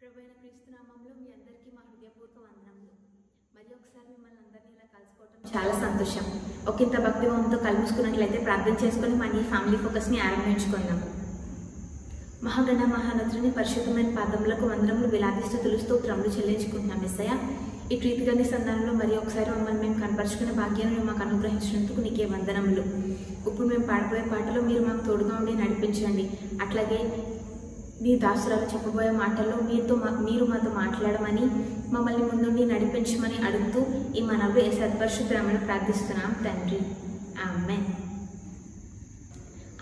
ప్రభువైన క్రీస్తు నామములో మీ అందరికీ మా హృదయపూర్వక వందనములు. మరి ఒకసారి మిమ్మల్ని అందరినీ ఇలా కలుసుకోవడం చాలా సంతోషం. ఒకంత భక్తిభావంతో కలుసుకున్నట్లయితే ప్రార్థన చేసుకుని మన ఈ ఫ్యామిలీ ఫోకస్ని ఆరంభించుకుందాం. మహాగణ మహానతుని పరిశుద్ధమైన పాదములకు వందనములు, వేలాది స్తుతులు, స్తోత్రములు చెల్లించుకుంటున్నాం. యేసయ్య, ఈ ప్రీతిగని సంధానంలో మరి ఒకసారి మమ్మల్ని మేము కనపరుచుకునే భాగ్యాన్ని మాకు అనుగ్రహించినందుకు నీకే వందనములు. ఇప్పుడు మేము పాడబోయే పాటలో మీరు మాకు తోడుగా ఉండి నడిపించండి. అట్లాగే నీ దాసురాలు చెప్పబోయే మాటల్లో మీరు మాతో మాట్లాడమని, మమ్మల్ని ముందుండి నడిపించమని అడుగుతూ ఈ మనవి సద్పరిశుద్ధమని ప్రార్థిస్తున్నాం తండ్రి. ఆమేన్.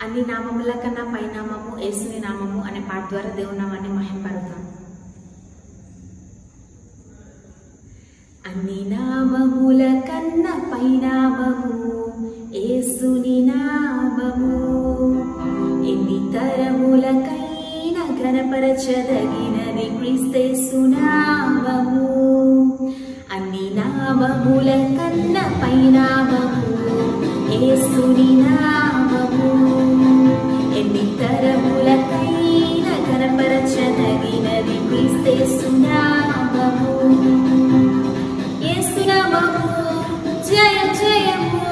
అన్ని నామముల కన్నా పై నామము యేసుని నామము అనే పాట ద్వారా దేవుని నామాన్ని మహిమపరుద్దాం. అన్ని నామముల కన్నా పై నామము యేసుని నామము, ఎన్ని తరములకైనా ఘనపరచదగినది క్రీస్తు నామము. అన్ని నామముల కన్నా పై నామము యేసుని నామము, ఎన్ని తరములకైనా ఘనపరచదగినది క్రీస్తు నామము. యేసు నామము జయం జయము,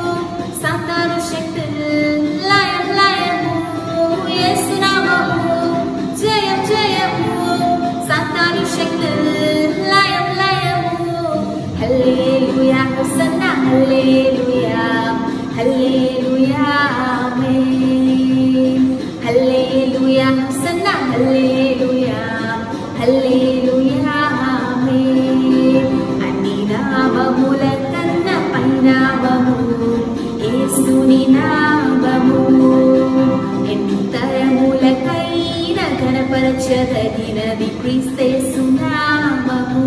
సాతాను శక్తులు లయం లయము. యేసు నామము జయం జయము, సాతాను శక్తులు లయం లయము. హల్లెలూయా హోసన్నా హల్లెలూయా హల్లెలూయా ఆమేన్. హల్లెలూయా హోసన్నా హల్లెలూయా హల్లెలూయా ఆమేన్. అన్ని నామముల కన్నా పై నామము యేసుని నామము, ఎన్ని తరములకైనా ఘనపరచదగినది క్రీస్తు నామము.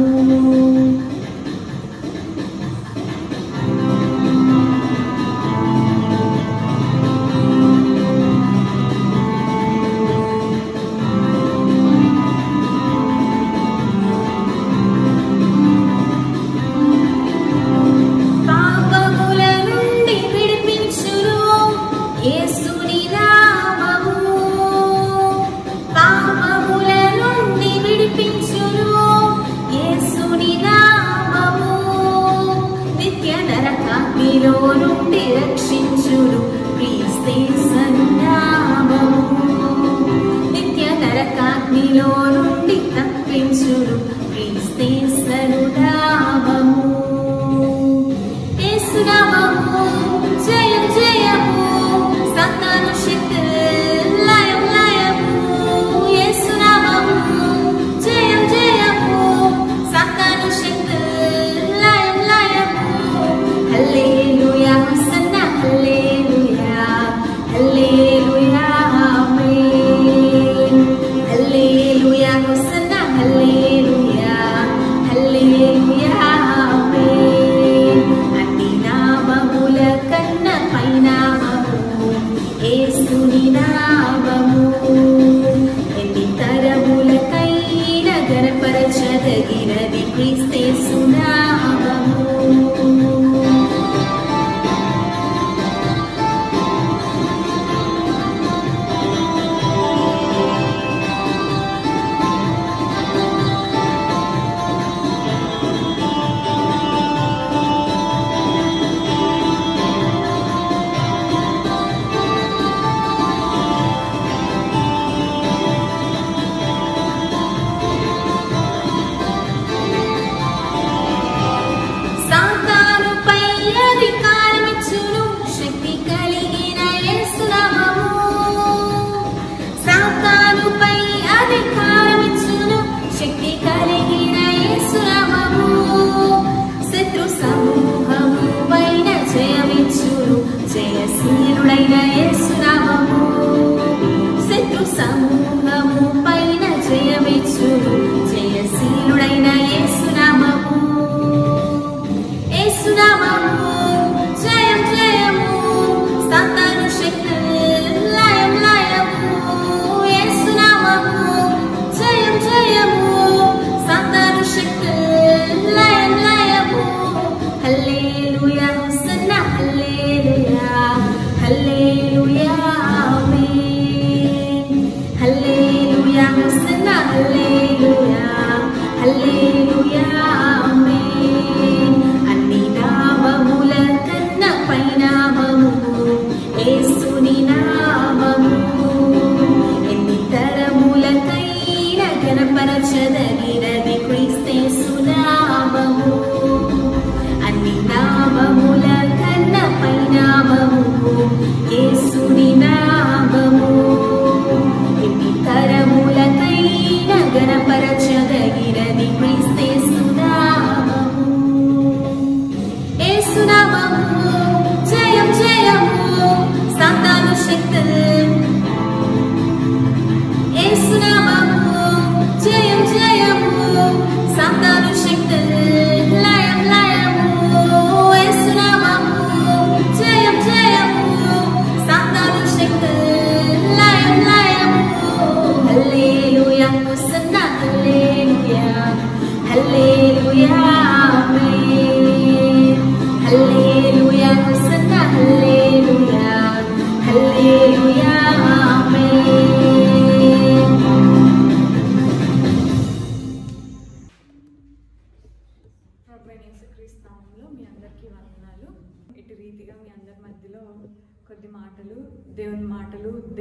రక్షించుడు క్రీస్తు నామము, నిత్య నరకాగ్నిలో నుండి తప్పించుడు క్రీస్తు నామము. యేసు నామము జయం జయము, సాతాను శక్తులు లయం లయము. యేసు నామము జయం జయము, సాతాను శక్తులు లయం లయము. హల్లెలూయా హోసన్నా హల్లెలూయా హల్లెలూయా ఆమేన్. హల్లెలూయా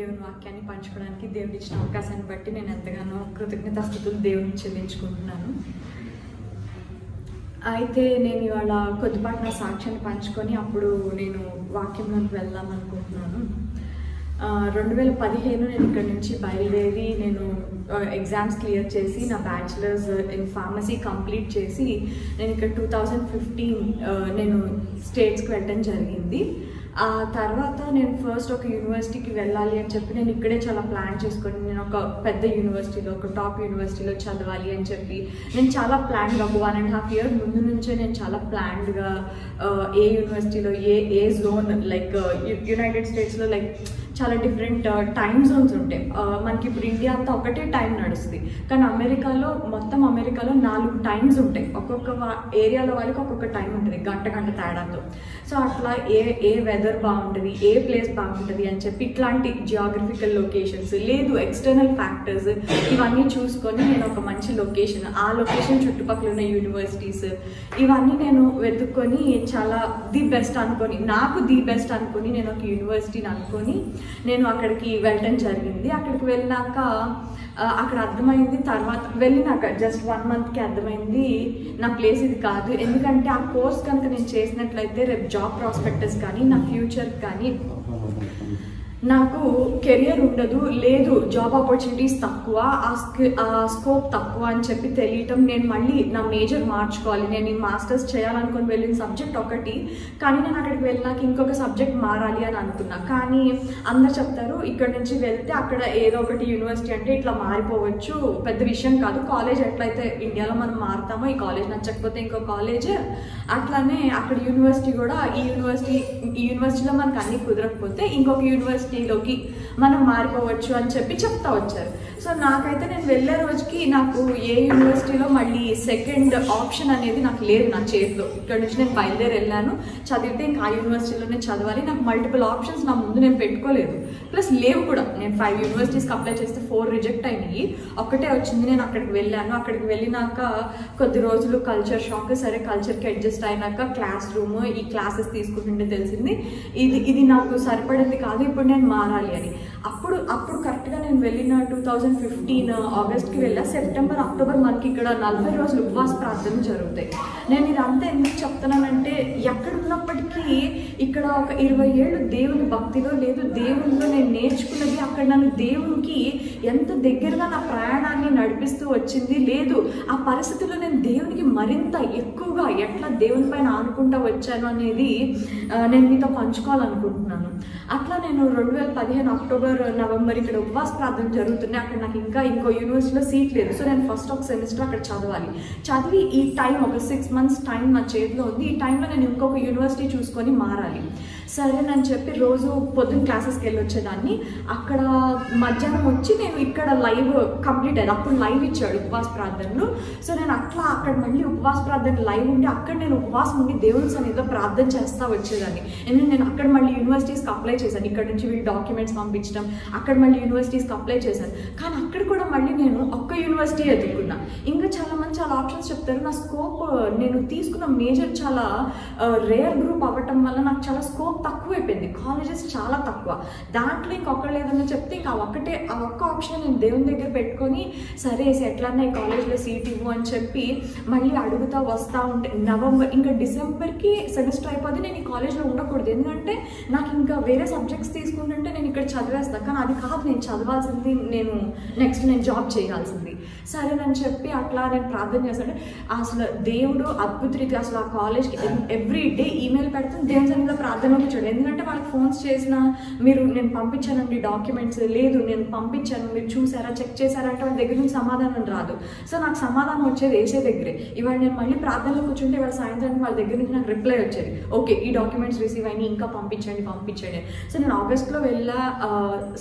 దేవుని వాక్యాన్ని పంచుకోవడానికి దేవుడు ఇచ్చిన అవకాశాన్ని బట్టి నేను ఎంతగానో కృతజ్ఞతాస్తుతులు దేవుని చెల్లించుకుంటున్నాను. అయితే నేను ఇవాళ కొద్దిపాటు నా సాక్ష్యాన్ని పంచుకొని అప్పుడు నేను వాక్యంలోకి వెళ్దాం అనుకుంటున్నాను. 2015 నేను ఇక్కడ నుంచి బయలుదేరి నేను ఎగ్జామ్స్ క్లియర్ చేసి నా బ్యాచిలర్స్ ఇన్ ఫార్మసీ కంప్లీట్ చేసి నేను ఇక్కడ 2015 నేను స్టేట్స్కి వెళ్ళడం జరిగింది. ఆ తర్వాత నేను ఫస్ట్ ఒక యూనివర్సిటీకి వెళ్ళాలి అని చెప్పి నేను ఇక్కడే చాలా ప్లాన్ చేసుకొని నేను ఒక పెద్ద యూనివర్సిటీలో, ఒక టాప్ యూనివర్సిటీలో చదవాలి అని చెప్పి నేను చాలా ప్లాన్గా ఒక 1.5 year ముందు నుంచే నేను చాలా ప్లాన్డ్గా ఏ యూనివర్సిటీలో ఏ జోన్ లైక్ యునైటెడ్ స్టేట్స్లో లైక్ చాలా డిఫరెంట్ టైమ్ జోన్స్ ఉంటాయి. మనకి ఇప్పుడు ఇండియా అంతా ఒకటే టైం నడుస్తుంది, కానీ మొత్తం అమెరికాలో 4 టైమ్స్ ఉంటాయి. ఒక్కొక్క ఏరియాలో వాళ్ళకి ఒక్కొక్క టైం ఉంటుంది, గంట తేడాతో. సో అట్లా ఏ వెదర్ బాగుంటుంది, ఏ ప్లేస్ బాగుంటుంది అని చెప్పి ఇట్లాంటి జియోగ్రఫికల్ లొకేషన్స్ లేదు ఎక్స్టర్నల్ ఫ్యాక్టర్స్ ఇవన్నీ చూసుకొని నేను ఒక మంచి లొకేషన్, ఆ లొకేషన్ చుట్టుపక్కల ఉన్న యూనివర్సిటీస్ ఇవన్నీ నేను వెతుక్కొని చాలా ది బెస్ట్ అనుకొని నేను ఒక యూనివర్సిటీని అనుకొని నేను అక్కడికి వెళ్ళడం జరిగింది. అక్కడికి వెళ్ళినాక అక్కడ అర్థమైంది, తర్వాత వెళ్ళినాక జస్ట్ 1 monthకి అర్థమైంది నా ప్లేస్ ఇది కాదు. ఎందుకంటే ఆ కోర్స్ కనుక నేను చేసినట్లయితే రేపు జాబ్ ప్రాస్పెక్టస్ కానీ నా ఫ్యూచర్ కానీ నాకు కెరియర్ ఉండదు, లేదు జాబ్ ఆపర్చునిటీస్ తక్కువ, ఆ స్కోప్ తక్కువ అని చెప్పి తెలియటం నేను మళ్ళీ నా మేజర్ మార్చుకోవాలి. నేను ఈ మాస్టర్స్ చేయాలనుకుని వెళ్ళిన సబ్జెక్ట్ ఒకటి, కానీ నేను అక్కడికి వెళ్ళినాక ఇంకొక సబ్జెక్ట్ మారాలి అని అనుకున్నా. కానీ అందరు చెప్తారు ఇక్కడ నుంచి వెళ్తే అక్కడ ఏదో ఒకటి యూనివర్సిటీ అంటే ఇట్లా మారిపోవచ్చు, పెద్ద విషయం కాదు. కాలేజ్ ఎట్లయితే ఇండియాలో మనం మారుతామో, ఈ కాలేజ్ నచ్చకపోతే ఇంకో కాలేజ్, అట్లానే అక్కడ యూనివర్సిటీ కూడా ఈ యూనివర్సిటీలో మనకు అన్ని కుదరకపోతే ఇంకొక యూనివర్సిటీలోకి మనం మారిపోవచ్చు అని చెప్పి చెప్తా వచ్చారు. సో నాకైతే నేను వెళ్ళే రోజుకి నాకు ఏ యూనివర్సిటీలో మళ్ళీ సెకండ్ ఆప్షన్ అనేది నాకు లేదు నా చేతిలో. ఇక్కడ నుంచి నేను బయలుదేరి వెళ్ళాను, చదివితే ఇంకా ఆ యూనివర్సిటీలోనే చదవాలి. నాకు మల్టిపుల్ ఆప్షన్స్ నా ముందు నేను పెట్టుకోలేదు, ప్లస్ లేవు కూడా. నేను 5 యూనివర్సిటీస్కి అప్లై చేస్తే 4 రిజెక్ట్ అయినాయి, ఒక్కటే వచ్చింది. నేను అక్కడికి వెళ్ళాను. అక్కడికి వెళ్ళినాక కొద్ది రోజులు కల్చర్ షాక్, సరే కల్చర్కి అడ్జస్ట్ అయినాక క్లాస్ రూమ్ ఈ క్లాసెస్ తీసుకుంటుంటే తెలిసింది ఇది నాకు సరిపడింది కాదు, ఇప్పుడు నేను మారాలి అని. అప్పుడు కరెక్ట్గా నేను వెళ్ళిన 2015 ఆగస్ట్కి వెళ్ళా. సెప్టెంబర్, అక్టోబర్ మనకి ఇక్కడ 40 రోజులు ఉపవాస ప్రార్థనలు జరుగుతాయి. నేను ఇదంతా ఎందుకు చెప్తున్నానంటే ఎక్కడున్నప్పటికీ ఇక్కడ ఒక 20 ఏళ్ళు దేవుని భక్తిలో లేదు, దేవునిలో నేను నేర్చుకున్నది అక్కడ నన్ను దేవునికి ఎంత దగ్గరగా నా ప్రయాణాన్ని నడిపిస్తూ వచ్చింది. లేదు ఆ పరిస్థితుల్లో నేను దేవునికి మరింత ఎక్కువగా ఎట్లా దేవుని పైన ఆనుకుంటూ వచ్చాను అనేది నేను మీతో పంచుకోవాలనుకుంటున్నాను. అట్లా నేను 2015 అక్టోబర్, నవంబర్ ఇక్కడ ఉపవాస ప్రార్థన జరుగుతున్నాయి. అక్కడ నాకు ఇంకో యూనివర్సిటీలో సీట్ లేదు. సో నేను ఫస్ట్ ఒక సెమిస్టర్ అక్కడ చదివి ఈ టైం ఒక 6 months టైం నా చేతిలో ఉంది. ఈ టైంలో నేను ఇంకొక యూనివర్సిటీ చూసుకొని మారాలి. సరేనని చెప్పి రోజు పొద్దున్న క్లాసెస్కి వెళ్ళి వచ్చేదాన్ని. అక్కడ మధ్యాహ్నం వచ్చి నేను ఇక్కడ లైవ్ కంప్లీట్ అయ్యేది. అప్పుడు లైవ్ ఇచ్చాడు ఉపవాస ప్రార్థనలు. సో నేను అక్కడ మళ్ళీ ఉపవాస ప్రార్థన లైవ్ ఉండి అక్కడ నేను ఉపవాసం ఉండి దేవుని సన్నిధిలో ప్రార్థన చేస్తూ వచ్చేదాన్ని. ఎందుకంటే నేను అక్కడ మళ్ళీ యూనివర్సిటీస్కి అప్లై చేశాను. ఇక్కడ నుంచి వీళ్ళు డాక్యుమెంట్స్ పంపించడం, అక్కడ మళ్ళీ యూనివర్సిటీస్కి అప్లై చేశాను. కానీ అక్కడ కూడా మళ్ళీ నేను ఒక్క యూనివర్సిటీ ఎదుర్కొన్నా. ఇంకా చాలామంది చాలా ఆప్షన్స్ చెప్తారు. నా స్కోప్, నేను తీసుకున్న మేజర్ చాలా రేర్ గ్రూప్ అవ్వటం వల్ల నాకు చాలా స్కోప్ తక్కువైపోయింది, కాలేజెస్ చాలా తక్కువ. దాంట్లో ఇంకొకళ్ళు ఏదన్నా చెప్తే ఇంకా ఆ ఒక్క ఆప్షన్ నేను దేవుని దగ్గర పెట్టుకొని సరే ఎట్లన్నా ఈ కాలేజ్లో సీట్ ఇవ్వు అని చెప్పి మళ్ళీ అడుగుతా వస్తూ ఉంటే నవంబర్ ఇంకా డిసెంబర్కి సెమిస్టర్ అయిపోతే నేను ఈ కాలేజ్లో ఉండకూడదు. ఎందుకంటే నాకు ఇంకా వేరే సబ్జెక్ట్స్ తీసుకుంటుంటే నేను ఇక్కడ చదివేస్తాను, కానీ అది కాదు నేను చదవాల్సింది, నేను జాబ్ చేయాల్సింది. సరేనని చెప్పి అట్లా నేను ప్రార్థన చేస్తాను. అసలు దేవుడు అద్భుత రీతి అసలు ఆ కాలేజ్కి ఎవ్రీ డే ఈమెయిల్ పెడతాను, దేవుని సన్నిధిలో ప్రార్థన చూడండి. ఎందుకంటే వాళ్ళకి ఫోన్స్ చేసిన నేను పంపించానండి డాక్యుమెంట్స్, లేదు నేను పంపించాను మీరు చూసారా చెక్ చేశారా అంటే వాళ్ళ దగ్గర నుంచి సమాధానం రాదు. సో నాకు సమాధానం వచ్చేది వేసే దగ్గరే. ఇవాళ నేను మళ్ళీ ప్రార్థనలో కూర్చుంటే ఇవాళ సాయంత్రానికి వాళ్ళ దగ్గర నుంచి నాకు రిప్లై వచ్చేది, ఓకే ఈ డాక్యుమెంట్స్ రిసీవ్ అయినాయి ఇంకా పంపించండి. సో నేను ఆగస్ట్లో వెళ్ళా,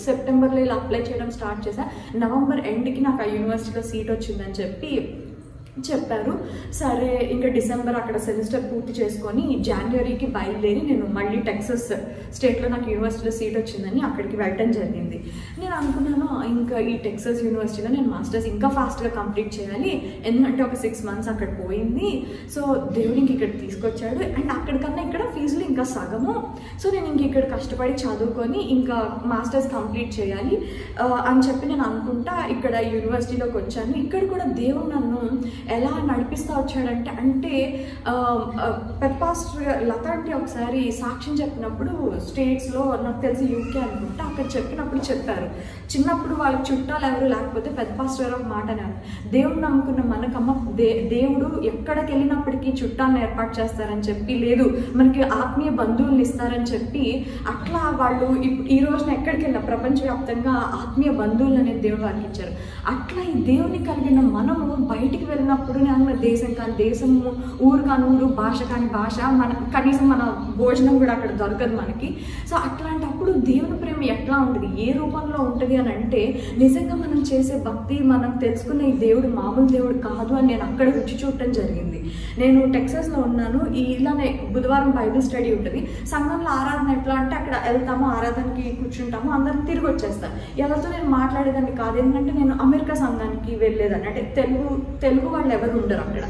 సెప్టెంబర్లో ఇలా అప్లై చేయడం స్టార్ట్ చేశా. నవంబర్ ఎండ్కి నాకు ఆ యూనివర్సిటీలో సీట్ వచ్చిందని చెప్పి చెప్పారు. సరే ఇంకా డిసెంబర్ అక్కడ సెమిస్టర్ పూర్తి చేసుకొని జనవరికి బయలుదేరి నేను మళ్ళీ టెక్సస్ స్టేట్లో నాకు యూనివర్సిటీలో సీట్ వచ్చిందని అక్కడికి వెళ్ళటం జరిగింది. నేను అనుకున్నాను ఇంకా ఈ టెక్సస్ యూనివర్సిటీలో నేను మాస్టర్స్ ఇంకా ఫాస్ట్గా కంప్లీట్ చేయాలి, ఎందుకంటే ఒక 6 months అక్కడ పోయింది. సో దేవుడు ఇంక ఇక్కడ తీసుకొచ్చాడు అండ్ అక్కడికన్నా ఇక్కడ ఫీజులు ఇంకా సగము. సో నేను ఇంక ఇక్కడ కష్టపడి చదువుకొని ఇంకా మాస్టర్స్ కంప్లీట్ చేయాలి అని చెప్పి నేను అనుకుంటా ఇక్కడ యూనివర్సిటీలోకి వచ్చాను. ఇక్కడ కూడా దేవుడు నన్ను ఎలా నడిపిస్తూ వచ్చాడంటే పెద్ద పాస్టర్ లత అంటే ఒకసారి సాక్ష్యం చెప్పినప్పుడు స్టేట్స్లో నాకు తెలిసి యూకే అనుకుంటా అక్కడ చెప్పినప్పుడు చెప్పారు, చిన్నప్పుడు వాళ్ళకి చుట్టాలు ఎవరు లేకపోతే పెద్ద పాస్టర్ గారు ఒక మాట అన్నారు, దేవుడు నమ్ముకున్న మనకమ్మ దేవుడు ఎక్కడికి వెళ్ళినప్పటికీ చుట్టాలను ఏర్పాటు చేస్తారని చెప్పి, లేదు మనకి ఆత్మీయ బంధువులను ఇస్తారని చెప్పి, అట్లా వాళ్ళు ఈ రోజున ఎక్కడికి వెళ్ళినా ప్రపంచవ్యాప్తంగా ఆత్మీయ బంధువులు అనేది దేవుడు వారికి ఇచ్చారు. అట్లా ఈ దేవుని కలిగిన మనము బయటికి వెళ్ళినప్పుడు దేశం కాని దేశము, ఊరు కాని ఊరు, భాష కాని భాష, కనీసం మన భోజనం కూడా అక్కడ దొరకదు మనకి. సో అట్లాంటప్పుడు దేవుని ప్రేమ ఎట్లా ఉంటుంది, ఏ రూపంలో ఉంటుంది అని అంటే నిజంగా మనం చేసే భక్తి, మనం తెలుసుకునే ఈ దేవుడు మామూలు దేవుడు కాదు అని నేను అక్కడ రుచి చూడటం జరిగింది. నేను టెక్సాస్లో ఉన్నాను, ఇలానే బుధవారం బైబిల్ స్టడీ ఉంటుంది. సంఘంలో ఆరాధన ఎట్లా అంటే అక్కడ వెళ్తాము, ఆరాధనకి కూర్చుంటాము, అందరం తిరిగి వచ్చేస్తాను. ఎవరితో నేను మాట్లాడేదాన్ని కాదు, ఎందుకంటే నేను అమెరికా సంఘానికి వెళ్ళేదాన్ని, అంటే తెలుగు వాళ్ళు ఎవరు ఉండరు అక్కడ.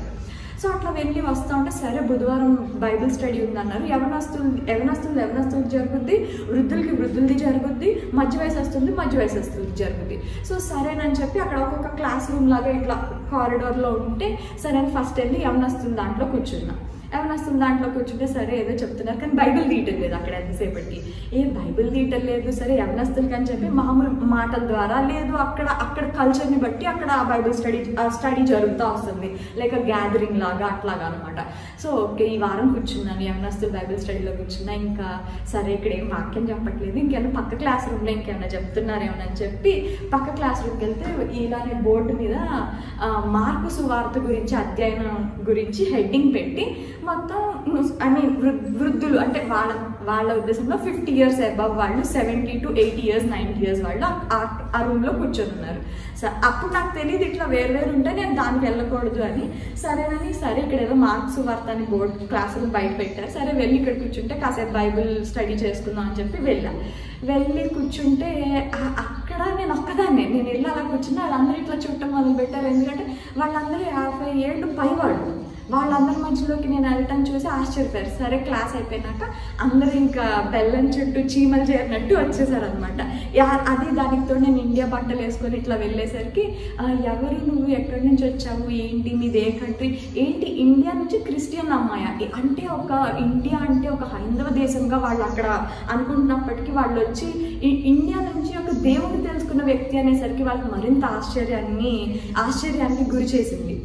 సో అట్లా వెళ్ళి వస్తూ ఉంటే సరే బుధవారం బైబిల్ స్టడీ ఉందన్నారు. యవనస్తులు జరుగుద్ది, వృద్ధులది జరుగుద్ది, మధ్య వయసస్తులది జరుగుద్ది. సో సరేనని చెప్పి అక్కడ ఒక్కొక్క క్లాస్ రూమ్ లాగా ఇట్లా కారిడార్లో ఉంటే సరే అని ఫస్ట్ వెళ్ళి యవనస్తుల దాంట్లో కూర్చున్నా. సరే ఏదో చెప్తున్నారు కానీ బైబిల్ తీయటం లేదు అక్కడ ఎంతసేపటికి. బైబిల్ తీయటం లేదు, సరే యవనస్తులకి అని చెప్పి మామూలు మాటల ద్వారా, లేదు అక్కడ కల్చర్ని బట్టి అక్కడ బైబిల్ స్టడీ జరుగుతూ వస్తుంది, లైక్ గ్యాదరింగ్ లాగా అట్లాగా అనమాట. సో ఓకే ఈ వారం కూర్చున్నాను, యవనస్తులు బైబిల్ స్టడీలో కూర్చున్నా. ఇంకా సరే ఇక్కడ ఏం వాక్యం చెప్పట్లేదు, ఇంకేమైనా పక్క క్లాస్ రూమ్లో ఇంకేమైనా చెప్తున్నారేమోనని చెప్పి పక్క క్లాస్ రూమ్కి వెళ్తే ఇలానే బోర్డు మీద మార్కు సువార్త గురించి అధ్యయనం గురించి హెడ్డింగ్ పెట్టి మొత్తం వృద్ధులు అంటే వాళ్ళ ఉద్దేశంలో 50 years అబవ్ వాళ్ళు, 70 to 80 years 90 years వాళ్ళు ఆ రూమ్లో కూర్చొని ఉన్నారు. అప్పుడు నాకు తెలియదు ఇట్లా వేరు ఉంటే నేను దానికి వెళ్ళకూడదు అని. సరే ఇక్కడ ఏదో మార్క్స్ వార్త అని బోర్డు క్లాస్ రూమ్ బయట పెట్టారు, సరే వెళ్ళి ఇక్కడ కూర్చుంటే కాసేపు బైబిల్ స్టడీ చేసుకుందాం అని చెప్పి వెళ్ళి కూర్చుంటే అక్కడ నేను ఒక్కదాన్నే, నేను వెళ్ళి అలా కూర్చుంటే వాళ్ళందరూ ఇట్లా చుట్టం మొదలు పెట్టారు. ఎందుకంటే వాళ్ళందరూ 50 ఏళ్ళు పైవాళ్ళు, వాళ్ళందరి మధ్యలోకి నేను వెళ్ళటం చూసి ఆశ్చర్యపోయారు. సరే క్లాస్ అయిపోయినాక అందరూ ఇంకా బెల్లం చుట్టూ చీమలు చేరినట్టు వచ్చేసారు అనమాట. అది దానితో నేను ఇండియా బట్టలు వేసుకొని ఇట్లా వెళ్ళేసరికి ఎవరు నువ్వు, ఎక్కడి నుంచి వచ్చావు, ఏంటి మీది ఏ కంట్రీ, ఏంటి ఇండియా నుంచి క్రిస్టియన్ అమ్మాయి అంటే ఇండియా అంటే ఒక హైందవ దేశంగా వాళ్ళు అక్కడ అనుకుంటున్నప్పటికీ వాళ్ళు వచ్చి ఇండియా నుంచి ఒక దేవుడిని తెలుసుకున్న వ్యక్తి అనేసరికి వాళ్ళకి మరింత ఆశ్చర్యానికి గురి చేసింది.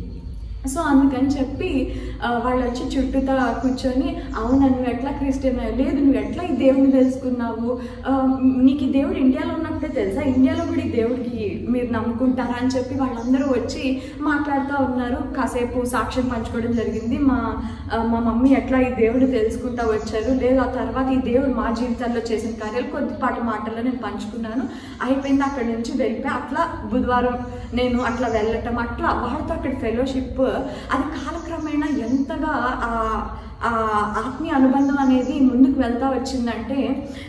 సో అందుకని చెప్పి వాళ్ళు వచ్చి చుట్టూతో కూర్చొని, అవునా నువ్వు ఎట్లా క్రిస్టియన్, లేదు నువ్వు ఎట్లా ఈ దేవుడిని తెలుసుకున్నావు, నీకు ఈ దేవుడు ఇండియాలో ఉన్నప్పుడే తెలుసా, ఇండియాలో కూడా ఈ దేవుడికి మీరు నమ్ముకుంటారా అని చెప్పి వాళ్ళందరూ వచ్చి మాట్లాడుతూ ఉన్నారు. కాసేపు సాక్ష్యం పంచుకోవడం జరిగింది. మా మమ్మీ ఎట్లా ఈ దేవుడు తెలుసుకుంటా వచ్చారు, లేదు ఆ తర్వాత ఈ దేవుడు మా జీవితాల్లో చేసిన కార్యాలు కొద్దిపాటి మాటల్లో నేను పంచుకున్నాను. అయిపోయింది, అక్కడి నుంచి వెళ్ళిపోయి అట్లా బుధవారం నేను అట్లా వెళ్ళటం, అట్లా వాళ్ళతో అక్కడ ఫెలోషిప్, అది కాలక్రమేణా ఎంతగా ఆత్మీయ అనుబంధం అనేది ముందుకు వెళ్తా వచ్చిందంటే,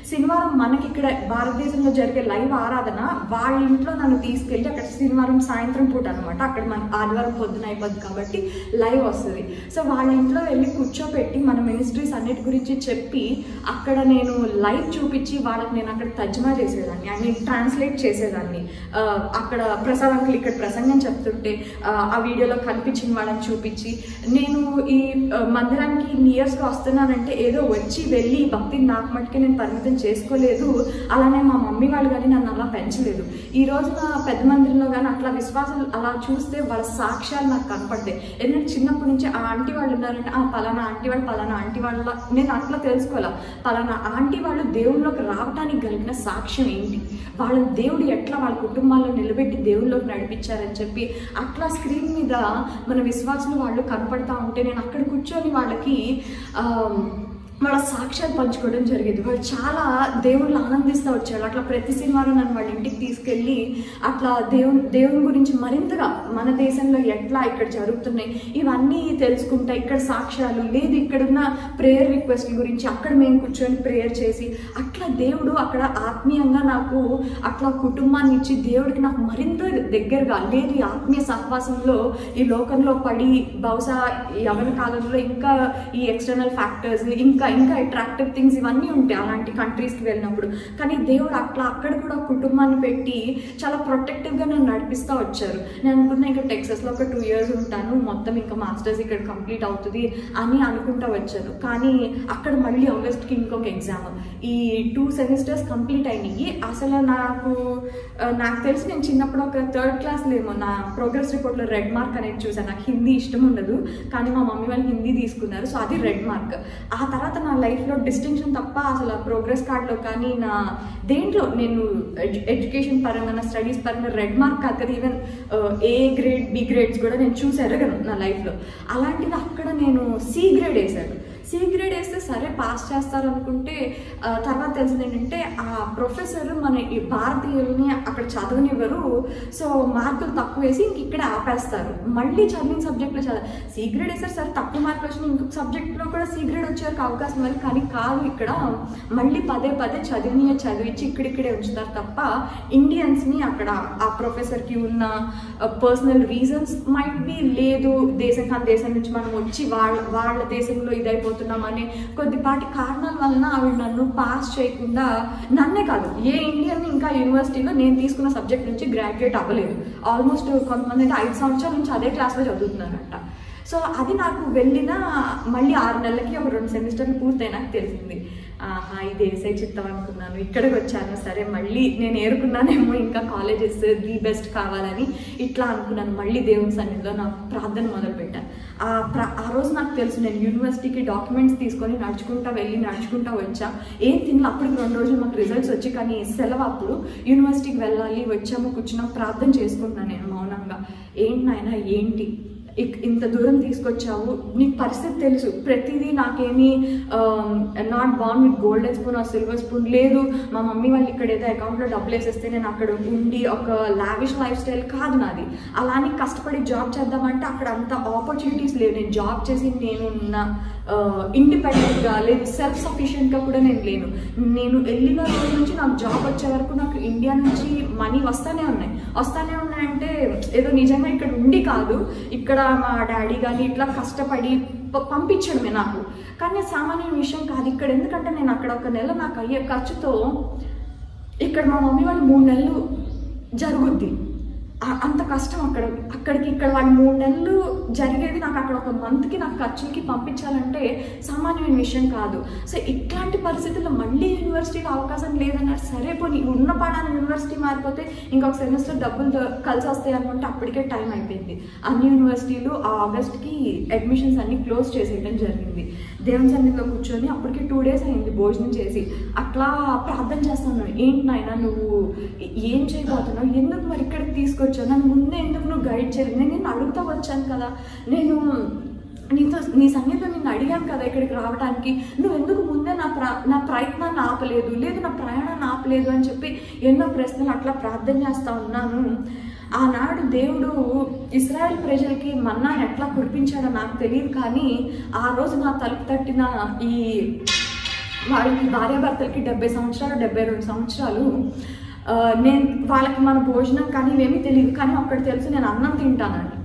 శనివారం మనకి ఇక్కడ భారతదేశంలో జరిగే లైవ్ ఆరాధన వాళ్ళ ఇంట్లో నన్ను తీసుకెళ్ళి, అక్కడ శనివారం సాయంత్రం పూట అనమాట, అక్కడ మన ఆదివారం పొద్దున అయిపోద్ది కాబట్టి లైవ్ వస్తుంది. సో వాళ్ళ ఇంట్లో వెళ్ళి కూర్చోపెట్టి మన మినిస్ట్రీస్ అన్నిటి గురించి చెప్పి అక్కడ నేను లైవ్ చూపించి వాళ్ళకి నేను అక్కడ తర్జుమా చేసేదాన్ని, అన్ని ట్రాన్స్లేట్ చేసేదాన్ని. అక్కడ ప్రసాదానికి ఇక్కడ ప్రసంగం చెప్తుంటే ఆ వీడియోలో కనిపించిన వాళ్ళని చూపించి, నేను ఈ మందిరానికి ఇన్ని ఇయర్స్గా వస్తున్నానంటే ఏదో వచ్చి వెళ్ళి భక్తిని నాకు మట్టుకే నేను పరిమితం చేసుకోలేదు. అలానే మా మమ్మీ వాళ్ళు కానీ నన్ను అలా పెంచలేదు. ఈ రోజున పెద్ద మందిరంలో కానీ అట్లా విశ్వాసాలు అలా చూస్తే వాళ్ళ సాక్ష్యాలు నాకు కనపడతాయి. ఎందుకంటే చిన్నప్పటి నుంచి ఆ ఆంటీ వాళ్ళు ఉన్నారంటే పలానా ఆంటీ వాళ్ళ నేను అట్లా తెలుసుకోవాలా, పలానా ఆంటీ వాళ్ళు దేవుళ్ళలోకి రావడానికి కలిగిన సాక్ష్యం ఏంటి, వాళ్ళ దేవుడు ఎట్లా వాళ్ళ కుటుంబాల్లో నిలబెట్టి దేవుళ్ళలోకి నడిపించారని చెప్పి అట్లా స్క్రీన్ మీద మన విశ్వాసులు వాళ్ళు కనపడతా ఉంటే నేను అక్కడ కూర్చొని వాళ్ళకి వాళ్ళ సాక్ష్యాలు పంచుకోవడం జరిగేది. వాళ్ళు చాలా దేవుళ్ళు ఆనందిస్తూ వచ్చారు. అట్లా ప్రతి శనివారం నన్ను వాళ్ళ ఇంటికి తీసుకెళ్ళి అట్లా దేవుని గురించి మరింతగా మన దేశంలో ఎట్లా ఇక్కడ జరుగుతున్నాయి ఇవన్నీ తెలుసుకుంటా, ఇక్కడ సాక్ష్యాలు లేదు ఇక్కడున్న ప్రేయర్ రిక్వెస్ట్ల గురించి అక్కడ మేము కూర్చొని ప్రేయర్ చేసి అట్లా దేవుడు అక్కడ ఆత్మీయంగా నాకు అట్లా కుటుంబాన్ని ఇచ్చి దేవుడికి నాకు మరింత దగ్గరగా లేదు ఈ ఆత్మీయ సహవాసంలో ఈ లోకంలో పడి బహుశా యవన కాలంలో ఇంకా ఈ ఎక్స్టర్నల్ ఫ్యాక్టర్స్ ఇంకా అట్రాక్టివ్ థింగ్స్ ఇవన్నీ ఉంటాయి అలాంటి కంట్రీస్కి వెళ్ళినప్పుడు. కానీ దేవుడు అక్కడ కూడా కుటుంబాన్ని పెట్టి చాలా ప్రొటెక్టివ్గా నన్ను నడిపిస్తూ వచ్చారు. నేను అనుకున్నా ఇంకా టెక్సస్లో ఒక 2 years ఉంటాను, మొత్తం ఇంకా మాస్టర్స్ ఇక్కడ కంప్లీట్ అవుతుంది అని అనుకుంటూ వచ్చాను. కానీ అక్కడ మళ్ళీ ఆగస్ట్కి ఇంకొక ఎగ్జామ్. ఈ 2 semesters కంప్లీట్ అయినాయి. అసలు నాకు తెలిసి నేను చిన్నప్పుడు ఒక 3rd classలో ఏమో నా ప్రోగ్రెస్ రిపోర్ట్లో రెడ్ మార్క్ అనేది చూసాను. నాకు హిందీ ఇష్టం ఉండదు, కానీ మా మమ్మీ వాళ్ళు హిందీ తీసుకున్నారు, సో అది రెడ్ మార్క్. ఆ తర్వాత నా లైఫ్లో డిస్టింక్షన్ తప్ప అసలు ప్రోగ్రెస్ కార్డులో కానీ నా దేంట్లో నేను ఎడ్యుకేషన్ పరంగా నా స్టడీస్ పరంగా రెడ్ మార్క్ కాదు కదా, even A grade B grades కూడా నేను చూసారు కదా నా లైఫ్లో. అలాంటిది అక్కడ నేను C grade వేసాను. C grade వేస్తే సరే పాస్ చేస్తారు అనుకుంటే తర్వాత తెలిసింది ఏంటంటే ఆ ప్రొఫెసర్ మన ఈ భారతీయుల్ని అక్కడ చదవనివ్వరు, సో మార్కులు తక్కువ వేసి ఇంక ఇక్కడ ఆపేస్తారు. మళ్ళీ చదివిన సబ్జెక్ట్లో C grade వేస్తారు, సరే తక్కువ మార్కులు వచ్చిన ఇంకొక సబ్జెక్ట్లో కూడా C grade వచ్చేవారికి అవకాశం ఉంది. కానీ కాదు, ఇక్కడ మళ్ళీ పదే చదివించి ఇక్కడిక్కడే ఉంచుతారు తప్ప ఇండియన్స్ని అక్కడ ఆ ప్రొఫెసర్కి ఉన్న పర్సనల్ రీజన్స్ మైట్ బి లేదు, దేశం నుంచి మనం వచ్చి వాళ్ళ దేశంలో ఇదైపోతుంది అనే కొద్దిపాటి కారణాల వలన ఆవిడ నన్ను పాస్ చేయకుండా, నన్నే కాదు ఏ ఇండియన్ ఇంకా యూనివర్సిటీలో నేను తీసుకున్న సబ్జెక్ట్ నుంచి గ్రాడ్యుయేట్ అవ్వలేదు. ఆల్మోస్ట్ కొంతమంది అయితే 5 సంవత్సరాల నుంచి అదే క్లాస్లో చదువుతున్నారంట. సో అది నాకు వెళ్ళిన మళ్ళీ 6 నెలలకి ఒక 2 సెమిస్టర్లు పూర్తయినాక తెలిసింది. ఇది వేసే చిత్తం అనుకున్నాను, ఇక్కడికి వచ్చాను, సరే మళ్ళీ నేను ఏరుకున్నానేమో ఇంకా కాలేజెస్ ది బెస్ట్ కావాలని ఇట్లా అనుకున్నాను. మళ్ళీ దేవుని సన్నిధిలో నా ప్రార్థన మొదలుపెట్టాను. ఆ రోజు నాకు తెలుసు నేను యూనివర్సిటీకి డాక్యుమెంట్స్ తీసుకొని నడుచుకుంటా వచ్చా. ఏం తిన్నా అప్పటికి 2 రోజులు మాకు రిజల్ట్స్ వచ్చి, కానీ సెలవు అప్పుడు యూనివర్సిటీకి వెళ్ళాలి, వచ్చాము కూర్చున్నాం, ప్రార్థన చేసుకుంటున్నాను నేను మౌనంగా. ఏంటి నాయనా ఏంటి ఇంత దూరం తీసుకొచ్చావు, నీకు పరిస్థితి తెలుసు, ప్రతిదీ నాకేమీ not born with golden spoon ఆ సిల్వర్ స్పూన్ లేదు. మా మమ్మీ వాళ్ళు ఇక్కడ ఏదో అకౌంట్లో డబ్బులు వేసేస్తే నేను అక్కడ ఉండి ఒక లావిష్ లైఫ్ స్టైల్ కాదు నాది. అలానే కష్టపడి జాబ్ చేద్దామంటే అక్కడ అంత ఆపర్చునిటీస్ లేవు. నేను జాబ్ చేసి నేను ఇండిపెండెంట్గా లేదు, సెల్ఫ్ సఫిషియెంట్గా కూడా నేను లేను. నేను వెళ్ళిన రోజు నుంచి నాకు జాబ్ వచ్చే వరకు నాకు ఇండియా నుంచి మనీ వస్తానే ఉన్నాయంటే ఏదో నిజంగా ఇక్కడ ఉండి కాదు, ఇక్కడ మా డాడీ కానీ ఇట్లా కష్టపడి పంపించడమే నాకు. కానీ సామాన్య విషయం కాదు ఇక్కడ. ఎందుకంటే నేను అక్కడ 1 నెల నాకు అయ్యే ఖర్చుతో ఇక్కడ మా మమ్మీ వాళ్ళు 3 నెలలు జరుగుద్ది. అంత కష్టం ఇక్కడ వాళ్ళు 3 నెలలు జరిగేది నాకు అక్కడ 1 మంత్కి నాకు ఖర్చులకి పంపించాలంటే సామాన్యమైన విషయం కాదు. సో ఇట్లాంటి పరిస్థితుల్లో మళ్ళీ యూనివర్సిటీలో అవకాశం లేదన్నారు. సరే పోనీ ఉన్న పాడాన్ని యూనివర్సిటీ మారిపోతే ఇంకొక సెమిస్టర్ డబ్బులు కలిసి వస్తాయి అనుకుంటే అప్పటికే టైం అయిపోయింది. అన్ని యూనివర్సిటీలు ఆ ఆగస్ట్కి అడ్మిషన్స్ అన్ని క్లోజ్ చేసేయడం జరిగింది. దేవుని సన్నిధిలో కూర్చొని అప్పటికి 2 days అయింది భోజనం చేసి అట్లా ప్రార్థన చేస్తున్నాను. ఏంటి నాయన నువ్వు ఏం చేయబోతున్నావు, ఎందుకు మరి ఇక్కడికి తీసుకొచ్చావు, నన్ను ముందే ఎందుకు నువ్వు గైడ్ చేయలేదు, నేను అడుగుతా వచ్చాను కదా, నేను నీ సన్నిధిలో నిన్ను అడిగాను కదా ఇక్కడికి రావడానికి, నువ్వు ఎందుకు ముందే నా ప్రయత్నాన్ని ఆపలేదు, లేదు నా ప్రయాణాన్ని ఆపలేదు అని చెప్పి ఎన్నో ప్రశ్నలు అట్లా ప్రార్థన చేస్తూ ఉన్నాను. ఆనాడు దేవుడు ఇశ్రాయేల్ ప్రజలకి మన్నాను ఎట్లా కురిపించాడో నాకు తెలియదు, కానీ ఆ రోజు నా తలుపు తట్టిన ఈ వాళ్ళకి భార్యాభర్తలకి 70 సంవత్సరాలు 72 సంవత్సరాలు నేను వాళ్ళకి మన భోజనం కానీ ఇవేమీ తెలియదు, కానీ ఒక్కటి తెలుసు నేను అన్నం తింటానని.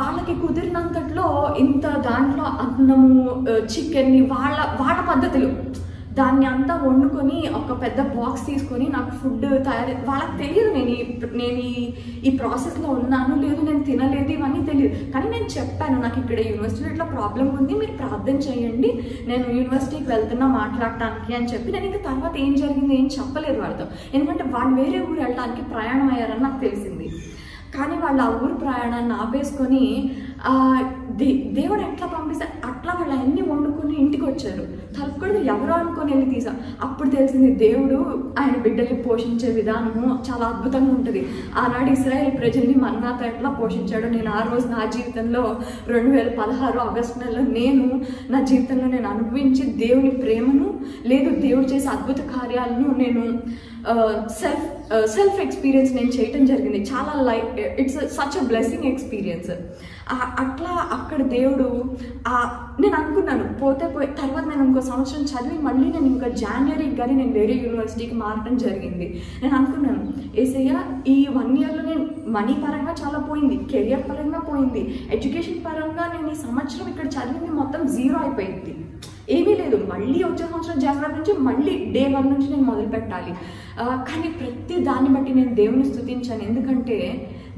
వాళ్ళకి కుదిరినంతట్లో ఇంత దాంట్లో అన్నము చికెన్ని వాళ్ళ పద్ధతులు దాన్ని అంతా వండుకొని ఒక పెద్ద బాక్స్ తీసుకొని నాకు ఫుడ్ వాళ్ళకి తెలియదు నేను ఈ ప్రాసెస్లో ఉన్నాను, లేదు నేను తినలేదు, ఇవన్నీ తెలియదు. కానీ నేను చెప్పాను నాకు ఇక్కడ యూనివర్సిటీలో ఇట్లా ప్రాబ్లం ఉంది, మీరు ప్రార్థన చేయండి, నేను యూనివర్సిటీకి వెళ్తున్నా మాట్లాడటానికి అని చెప్పి నేను ఇంకా తర్వాత ఏం జరిగింది ఏం చెప్పలేదు వాళ్ళతో. ఎందుకంటే వాళ్ళు వేరే ఊరు వెళ్ళడానికి ప్రయాణం అయ్యారని నాకు తెలిసింది. కానీ వాళ్ళు ఆ ఊరు ప్రయాణాన్ని ఆపేసుకొని దేవుడు ఎట్లా పంపిస్తే అట్లా వాళ్ళు అన్నీ వండుకొని ఇంటికి వచ్చారు. తలుపుకొని ఎవరో అనుకొని వెళ్ళి తీసా. అప్పుడు తెలిసింది దేవుడు ఆయన బిడ్డల్ని పోషించే విధానము చాలా అద్భుతంగా ఉంటుంది. ఆనాడు ఇశ్రాయేల్ ప్రజల్ని మన్నాతో ఎట్లా పోషించాడో నేను ఆ రోజు నా జీవితంలో 2016 ఆగస్టు నెలలో నేను నా జీవితంలో నేను అనుభవించి దేవుని ప్రేమను లేదు దేవుడు చేసే అద్భుత కార్యాలను నేను సెల్ఫ్ ఎక్స్పీరియన్స్ నేను చేయటం జరిగింది. చాలా it's such a blessing experience. అట్లా అక్కడ దేవుడు నేను అనుకున్నాను పోతే తర్వాత నేను ఇంకో సంవత్సరం చదివి మళ్ళీ నేను ఇంకా జనవరికి కానీ నేను వేరే యూనివర్సిటీకి మారడం జరిగింది. నేను అనుకున్నాను ఏసయ్య ఈ 1 yearలో నేను మనీ పరంగా చాలా పోయింది, కెరియర్ పరంగా పోయింది, ఎడ్యుకేషన్ పరంగా నేను ఈ సంవత్సరం ఇక్కడ చదివింది మొత్తం 0 అయిపోయింది, ఏమీ లేదు. మళ్ళీ వచ్చే సంవత్సరం జనవరి నుంచి మళ్ళీ డే 1 నుంచి నేను మొదలు పెట్టాలి. కానీ ప్రతి దాన్ని బట్టి నేను దేవుని స్తుతించాను. ఎందుకంటే